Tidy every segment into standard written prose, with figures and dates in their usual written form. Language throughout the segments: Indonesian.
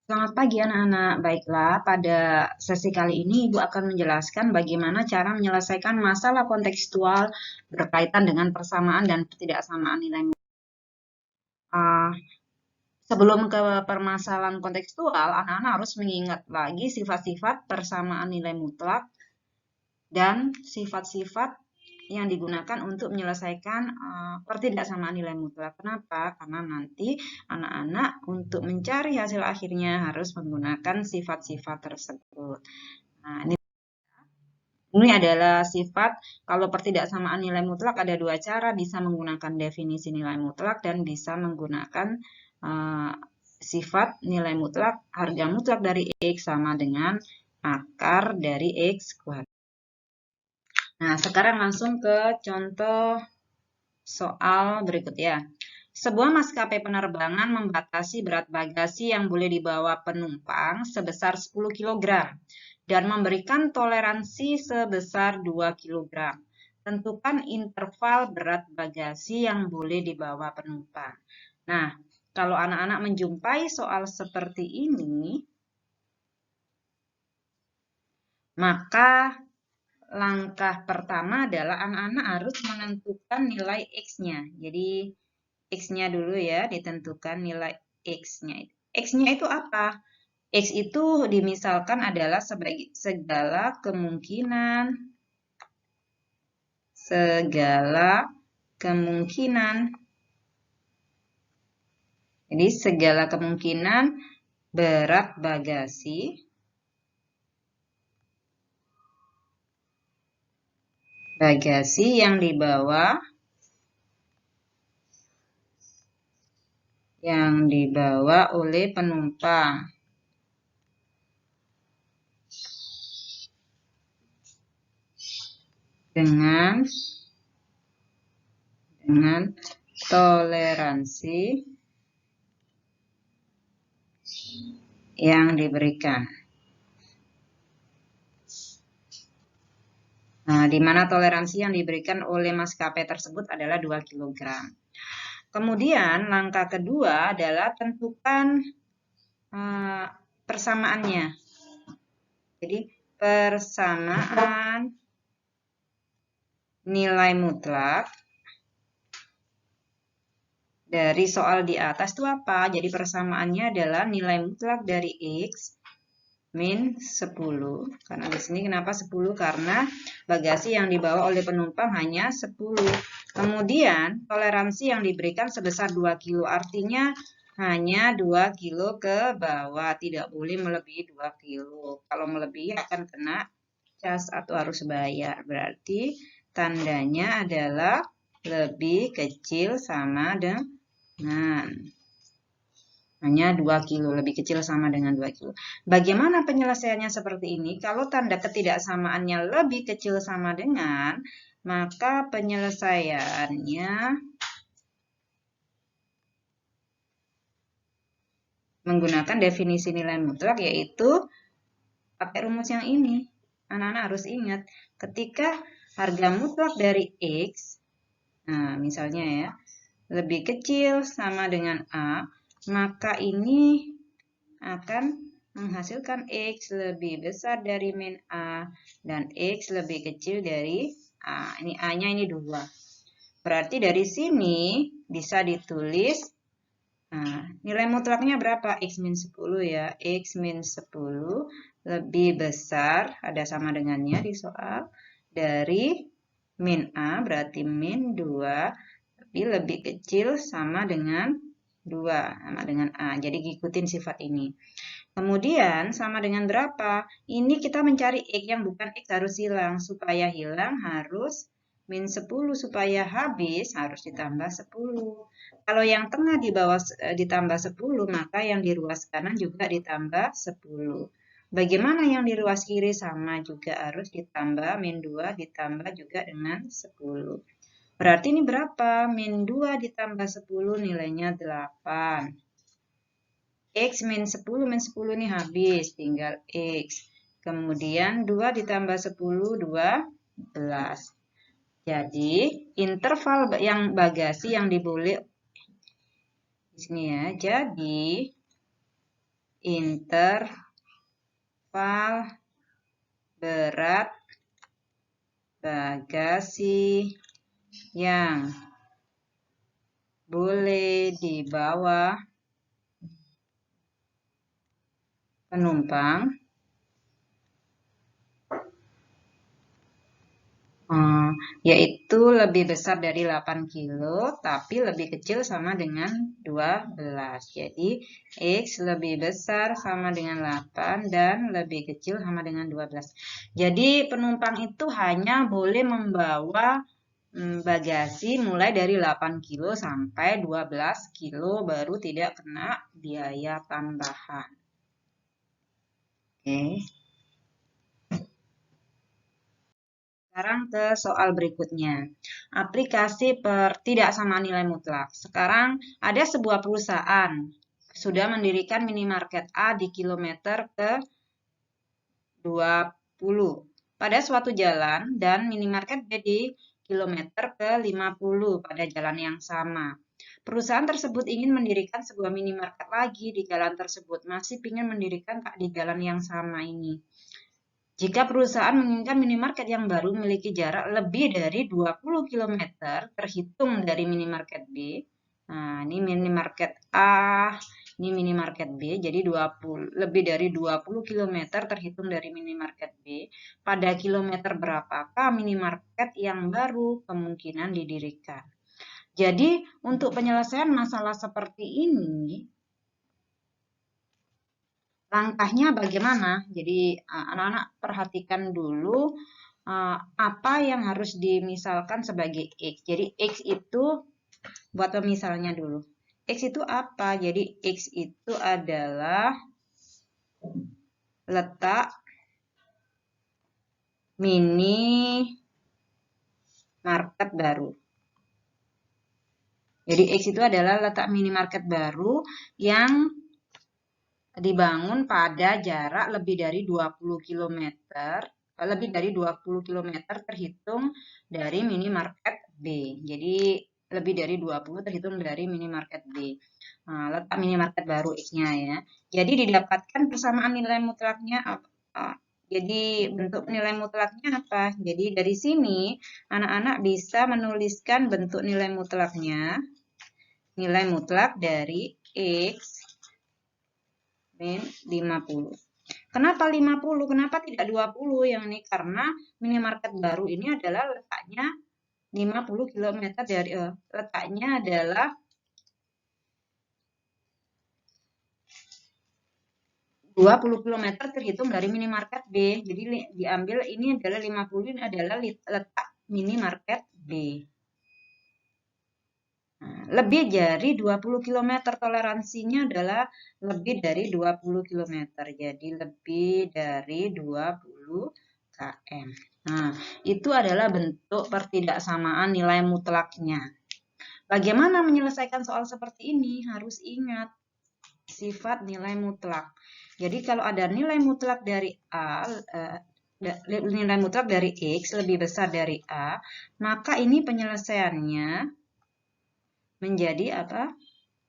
Selamat pagi anak-anak. Baiklah, pada sesi kali ini Ibu akan menjelaskan bagaimana cara menyelesaikan masalah kontekstual berkaitan dengan persamaan dan ketidaksamaan nilai. Sebelum ke permasalahan kontekstual, anak-anak harus mengingat lagi sifat-sifat persamaan nilai mutlak dan sifat-sifat yang digunakan untuk menyelesaikan ketidaksamaan nilai mutlak. Kenapa? Karena nanti anak-anak untuk mencari hasil akhirnya harus menggunakan sifat-sifat tersebut. Nah, ini adalah sifat, kalau pertidaksamaan nilai mutlak ada dua cara, bisa menggunakan definisi nilai mutlak dan bisa menggunakan sifat nilai mutlak, harga mutlak dari X sama dengan akar dari X kuadrat. Nah, sekarang langsung ke contoh soal berikut ya. Sebuah maskapai penerbangan membatasi berat bagasi yang boleh dibawa penumpang sebesar 10 kg dan memberikan toleransi sebesar 2 kg. Tentukan interval berat bagasi yang boleh dibawa penumpang. Nah, kalau anak-anak menjumpai soal seperti ini, maka langkah pertama adalah anak-anak harus menentukan nilai X-nya. Jadi, X-nya dulu ya, ditentukan nilai X-nya. X-nya itu apa? X itu dimisalkan adalah sebagai segala kemungkinan jadi segala kemungkinan berat bagasi yang dibawa oleh penumpang dengan toleransi yang diberikan. Nah, di mana toleransi yang diberikan oleh maskapai tersebut adalah 2 kg. Kemudian, langkah kedua adalah tentukan persamaannya. Jadi, persamaan nilai mutlak dari soal di atas itu apa? Jadi, persamaannya adalah nilai mutlak dari X min 10. Karena di sini kenapa 10? Karena bagasi yang dibawa oleh penumpang hanya 10. Kemudian toleransi yang diberikan sebesar 2 kilo. Artinya hanya 2 kilo ke bawah. Tidak boleh melebihi 2 kilo. Kalau melebihi akan kena cas atau harus bayar. Berarti tandanya adalah lebih kecil sama dengan hanya 2 kilo, lebih kecil sama dengan 2 kilo. Bagaimana penyelesaiannya seperti ini? Kalau tanda ketidaksamaannya lebih kecil sama dengan, maka penyelesaiannya menggunakan definisi nilai mutlak, yaitu pakai rumus yang ini. Anak-anak harus ingat, ketika harga mutlak dari X, nah misalnya ya, lebih kecil sama dengan A, maka ini akan menghasilkan X lebih besar dari min A dan X lebih kecil dari A. Ini A-nya ini 2. Berarti dari sini bisa ditulis, nah, nilai mutlaknya berapa? X min 10 ya. X min 10 lebih besar, ada sama dengannya di soal, dari min A, berarti min 2, tapi lebih kecil sama dengan 2, sama dengan A. Jadi ikutin sifat ini. Kemudian sama dengan berapa? Ini kita mencari X yang bukan X harus hilang. Supaya hilang harus min 10. Supaya habis harus ditambah 10. Kalau yang tengah di bawah ditambah 10, maka yang di ruas kanan juga ditambah 10. Bagaimana yang di ruas kiri? Sama juga harus ditambah min 2 ditambah juga dengan 10. Berarti ini berapa? Min 2 ditambah 10 nilainya 8. X min 10 ini habis, tinggal X. Kemudian 2 ditambah 10, 12. Jadi, interval yang bagasi yang diboleh di sini ya. Jadi, interval berat bagasi yang boleh dibawa penumpang yaitu lebih besar dari 8 kilo tapi lebih kecil sama dengan 12. Jadi X lebih besar sama dengan 8 dan lebih kecil sama dengan 12. Jadi penumpang itu hanya boleh membawa bagasi mulai dari 8 kilo sampai 12 kilo baru tidak kena biaya tambahan. Oke. Sekarang ke soal berikutnya. Aplikasi tidak-samaan nilai mutlak. Sekarang ada sebuah perusahaan sudah mendirikan minimarket A di kilometer ke 20 pada suatu jalan dan minimarket B di kilometer ke 50 pada jalan yang sama. Perusahaan tersebut ingin mendirikan sebuah minimarket lagi di jalan tersebut. Masih ingin mendirikan di jalan yang sama ini. Jika perusahaan menginginkan minimarket yang baru memiliki jarak lebih dari 20 km terhitung dari minimarket B. Nah, ini minimarket A, ini minimarket B, jadi lebih dari 20 km terhitung dari minimarket B. Pada kilometer berapakah minimarket yang baru kemungkinan didirikan? Jadi, untuk penyelesaian masalah seperti ini, langkahnya bagaimana? Jadi anak-anak perhatikan dulu apa yang harus dimisalkan sebagai X. Jadi X itu buat pemisalnya dulu. X itu apa? Jadi X itu adalah letak mini market baru. Jadi X itu adalah letak minimarket baru yang dibangun pada jarak lebih dari 20 km, terhitung dari minimarket B. Jadi lebih dari 20 terhitung dari minimarket B. Nah, letak minimarket baru X-nya ya. Jadi didapatkan persamaan nilai mutlaknya jadi bentuk nilai mutlaknya apa? Jadi dari sini anak-anak bisa menuliskan bentuk nilai mutlaknya. Nilai mutlak dari X min 50. Kenapa 50? Kenapa tidak 20 yang ini? Karena minimarket baru ini adalah letaknya 50 km dari letaknya adalah 20 km terhitung dari minimarket B. Jadi diambil ini adalah 50, ini adalah letak minimarket B. Lebih dari 20 km, toleransinya adalah lebih dari 20 km. Jadi lebih dari 20 km. Nah, itu adalah bentuk pertidaksamaan nilai mutlaknya. Bagaimana menyelesaikan soal seperti ini? Harus ingat sifat nilai mutlak. Jadi kalau ada nilai mutlak dari A, nilai mutlak dari X lebih besar dari A, maka ini penyelesaiannya menjadi apa?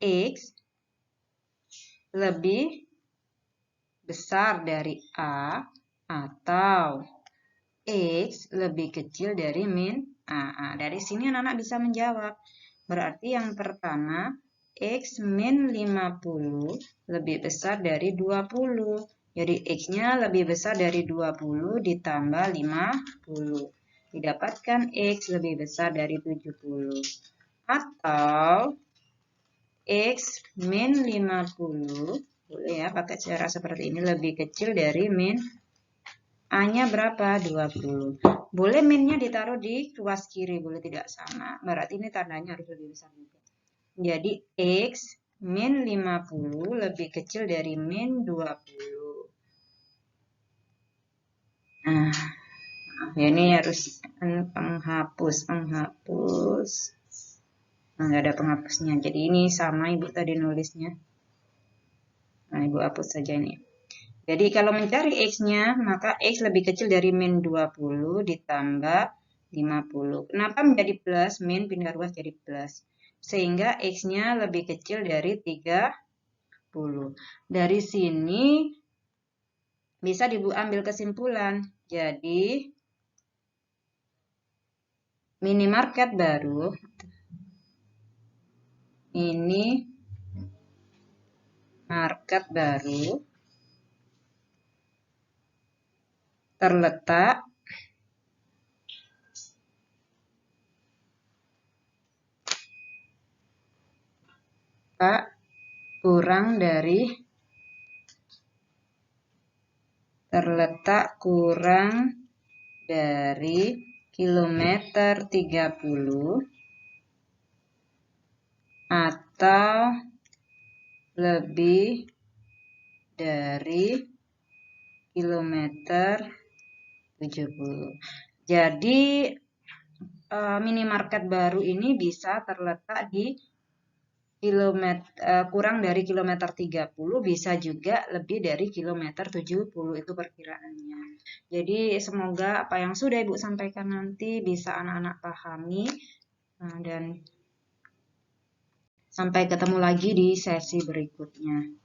X lebih besar dari A atau X lebih kecil dari min A. Dari sini anak-anak bisa menjawab. Berarti yang pertama, X min 50 lebih besar dari 20. Jadi X-nya lebih besar dari 20 ditambah 50. Didapatkan X lebih besar dari 70. Atau X min 50, boleh ya pakai cara seperti ini, lebih kecil dari min A-nya berapa? 20. Boleh min-nya ditaruh di ruas kiri, boleh tidak sama. Berarti ini tandanya harus lebih besar juga. Jadi X min 50 lebih kecil dari min 20. Nah, ini harus penghapus. Nggak ada penghapusnya. Jadi ini sama Ibu tadi nulisnya. Nah, Ibu hapus saja ini. Jadi kalau mencari X-nya, maka X lebih kecil dari min 20 ditambah 50. Kenapa menjadi plus? Min pindah ruas jadi plus. Sehingga X-nya lebih kecil dari 30. Dari sini bisa diambil kesimpulan. Jadi minimarket baru ini market baru terletak kurang dari kilometer 30 atau lebih dari kilometer 70. Jadi minimarket baru ini bisa terletak di kurang dari kilometer 30, bisa juga lebih dari kilometer 70, itu perkiraannya. Jadi semoga apa yang sudah Ibu sampaikan nanti bisa anak-anak pahami, dan sampai ketemu lagi di sesi berikutnya.